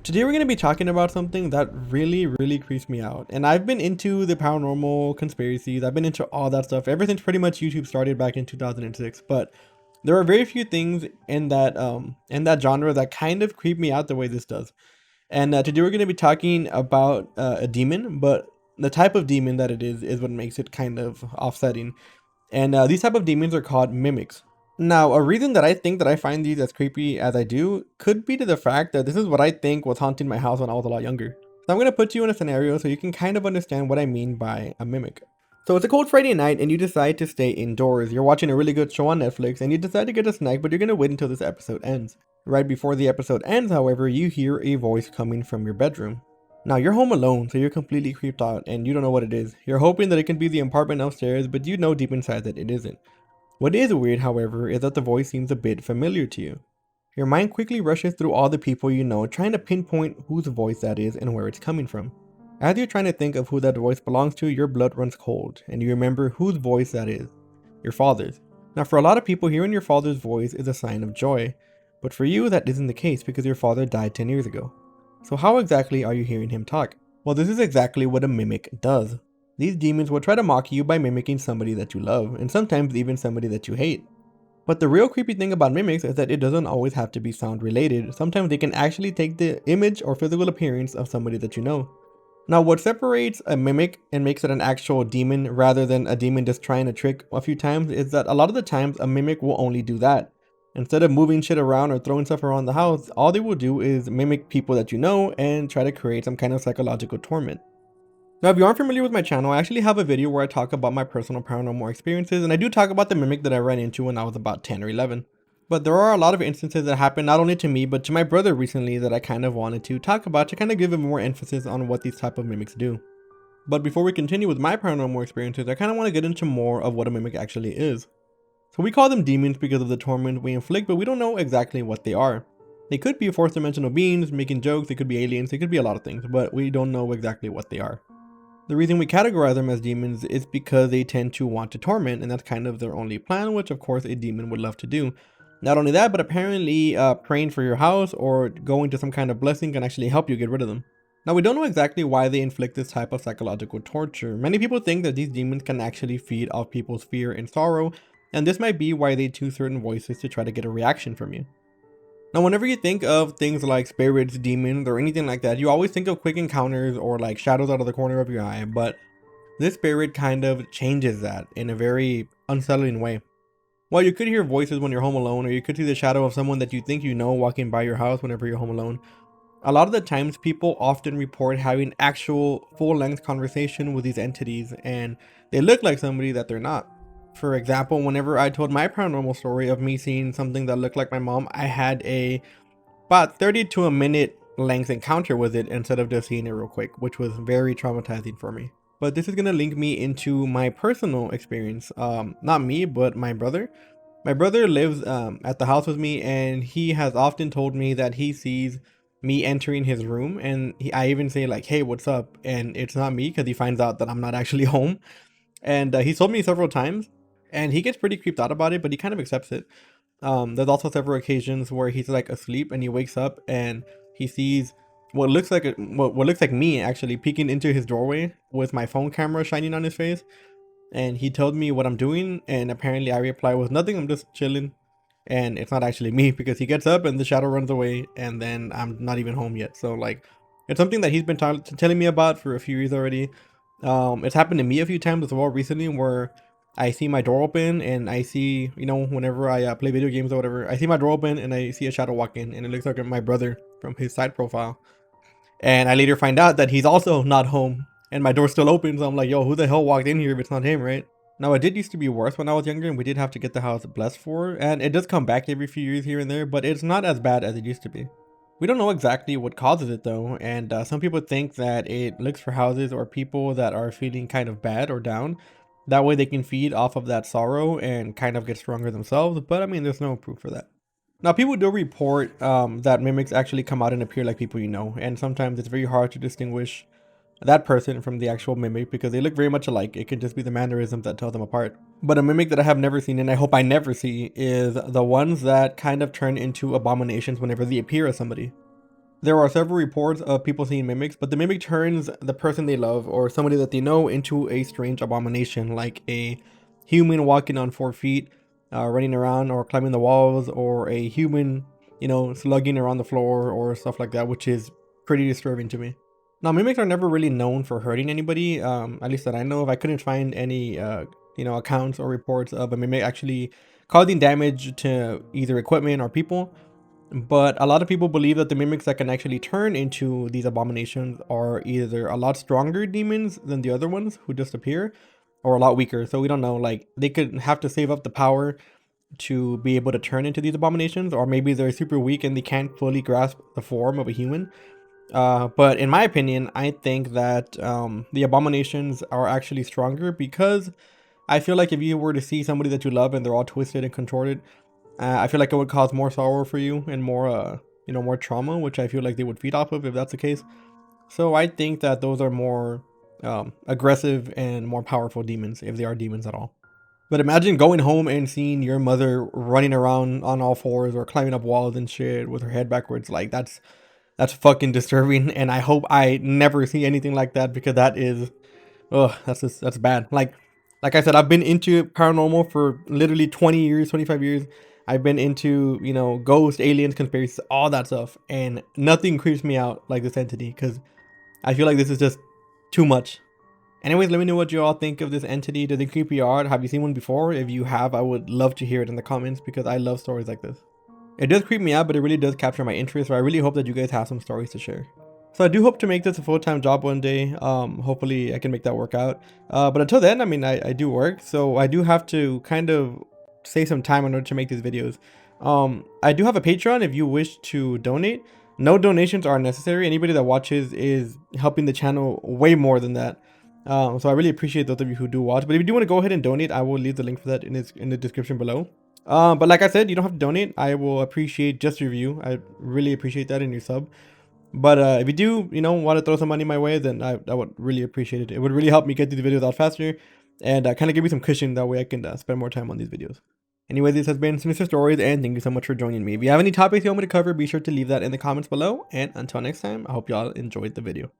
Today we're going to be talking about something that really creeps me out. And I've been into the paranormal conspiracies. I've been into all that stuff ever since pretty much YouTube started back in 2006. But there are very few things in that genre that kind of creep me out the way this does. And today we're going to be talking about a demon, but the type of demon that it is what makes it kind of offsetting. And these type of demons are called mimics. Now, a reason that I think that I find these as creepy as I do could be to the fact that this is what I think was haunting my house when I was a lot younger. So I'm going to put you in a scenario so you can kind of understand what I mean by a mimic. So it's a cold Friday night and you decide to stay indoors. You're watching a really good show on Netflix and you decide to get a snack, but you're going to wait until this episode ends. Right before the episode ends, however, you hear a voice coming from your bedroom. Now you're home alone, so you're completely creeped out and you don't know what it is. You're hoping that it can be the apartment upstairs, but you know deep inside that it isn't. What is weird, however, is that the voice seems a bit familiar to you. Your mind quickly rushes through all the people you know, trying to pinpoint whose voice that is and where it's coming from. As you're trying to think of who that voice belongs to, your blood runs cold, and you remember whose voice that is. Your father's. Now for a lot of people, hearing your father's voice is a sign of joy, but for you that isn't the case because your father died 10 years ago. So how exactly are you hearing him talk? Well, this is exactly what a mimic does. These demons will try to mock you by mimicking somebody that you love, and sometimes even somebody that you hate. But the real creepy thing about mimics is that it doesn't always have to be sound related. Sometimes they can actually take the image or physical appearance of somebody that you know. Now what separates a mimic and makes it an actual demon rather than a demon just trying to trick a few times is that a lot of the times a mimic will only do that. Instead of moving shit around or throwing stuff around the house, all they will do is mimic people that you know and try to create some kind of psychological torment. Now, if you aren't familiar with my channel, I actually have a video where I talk about my personal paranormal experiences, and I do talk about the mimic that I ran into when I was about 10 or 11. But there are a lot of instances that happened not only to me, but to my brother recently that I kind of wanted to talk about to kind of give him more emphasis on what these type of mimics do. But before we continue with my paranormal experiences, I kind of want to get into more of what a mimic actually is. So we call them demons because of the torment we inflict, but we don't know exactly what they are. They could be fourth dimensional beings making jokes, they could be aliens, they could be a lot of things, but we don't know exactly what they are. The reason we categorize them as demons is because they tend to want to torment, and that's kind of their only plan, which of course a demon would love to do. Not only that, but apparently praying for your house or going to some kind of blessing can actually help you get rid of them. Now we don't know exactly why they inflict this type of psychological torture. Many people think that these demons can actually feed off people's fear and sorrow, and this might be why they choose certain voices to try to get a reaction from you. Now, whenever you think of things like spirits, demons, or anything like that, you always think of quick encounters or like shadows out of the corner of your eye, but this spirit kind of changes that in a very unsettling way. While you could hear voices when you're home alone, or you could see the shadow of someone that you think you know walking by your house whenever you're home alone, a lot of the times people often report having actual full-length conversation with these entities, and they look like somebody that they're not. For example, whenever I told my paranormal story of me seeing something that looked like my mom, I had about 30 to a minute length encounter with it instead of just seeing it real quick, which was very traumatizing for me. But this is going to link me into my personal experience. Not me, but my brother. My brother lives at the house with me, and he has often told me that he sees me entering his room, and I even say like, hey, what's up? And it's not me because he finds out that I'm not actually home. And he's told me several times, and he gets pretty creeped out about it, but he kind of accepts it. There's also several occasions where he's like asleep and he wakes up and he sees what looks like what looks like me actually peeking into his doorway with my phone camera shining on his face. And he told me what I'm doing, and apparently I reply with nothing, I'm just chilling. And it's not actually me because he gets up and the shadow runs away, and then I'm not even home yet. So like, it's something that he's been telling me about for a few years already. It's happened to me a few times as well recently where I see my door open and I see, whenever I play video games or whatever, I see my door open and I see a shadow walk in, and it looks like my brother from his side profile. And I later find out that he's also not home and my door still opens. So I'm like, yo, who the hell walked in here if it's not him, right? Now, it did used to be worse when I was younger, and we did have to get the house blessed for, and it does come back every few years here and there, but it's not as bad as it used to be. We don't know exactly what causes it though, and some people think that it looks for houses or people that are feeling kind of bad or down. That way they can feed off of that sorrow and kind of get stronger themselves, but I mean, there's no proof for that. Now, people do report that mimics actually come out and appear like people you know, and sometimes it's very hard to distinguish that person from the actual mimic because they look very much alike. It can just be the mannerisms that tell them apart. But a mimic that I have never seen, and I hope I never see, is the ones that kind of turn into abominations whenever they appear as somebody. there are several reports of people seeing mimics, but the mimic turns the person they love or somebody that they know into a strange abomination, like a human walking on 4 feet, running around or climbing the walls, or a human, slugging around the floor or stuff like that, which is pretty disturbing to me. Now, mimics are never really known for hurting anybody, at least that I know of. I couldn't find any, accounts or reports of a mimic actually causing damage to either equipment or people. But a lot of people believe that the mimics that can actually turn into these abominations are either a lot stronger demons than the other ones who just appear, or a lot weaker. So we don't know. Like, they could have to save up the power to be able to turn into these abominations, or maybe they're super weak and they can't fully grasp the form of a human. But in my opinion, I think that the abominations are actually stronger, because I feel like if you were to see somebody that you love and they're all twisted and contorted, I feel like it would cause more sorrow for you and more, more trauma, which I feel like they would feed off of if that's the case. So I think that those are more aggressive and more powerful demons, if they are demons at all. But imagine going home and seeing your mother running around on all fours or climbing up walls and shit with her head backwards. Like, that's fucking disturbing, and I hope I never see anything like that, because that is, oh, that's bad. Like I said, I've been into paranormal for literally 20 years, 25 years. I've been into, ghosts, aliens, conspiracies, all that stuff, and nothing creeps me out like this entity, because I feel like this is just too much. Anyways, let me know what you all think of this entity. Does it creep you out? Have you seen one before? If you have, I would love to hear it in the comments, because I love stories like this. It does creep me out, but it really does capture my interest, so I really hope that you guys have some stories to share. So I do hope to make this a full-time job one day. Hopefully I can make that work out. But until then, I mean, I do work, so I do have to kind of save some time in order to make these videos. I do have a Patreon if you wish to donate. No donations are necessary. Anybody that watches is helping the channel way more than that. So I really appreciate those of you who do watch. But if you do want to go ahead and donate, I will leave the link for that in the description below. But like I said, you don't have to donate. I will appreciate just your view. I really appreciate that in your sub. But if you do, want to throw some money my way, then I would really appreciate it. It would really help me get these videos out faster, and kind of give me some cushion. That way I can spend more time on these videos. Anyways, this has been Sinister Stories, and thank you so much for joining me. If you have any topics you want me to cover, be sure to leave that in the comments below. And until next time, I hope y'all enjoyed the video.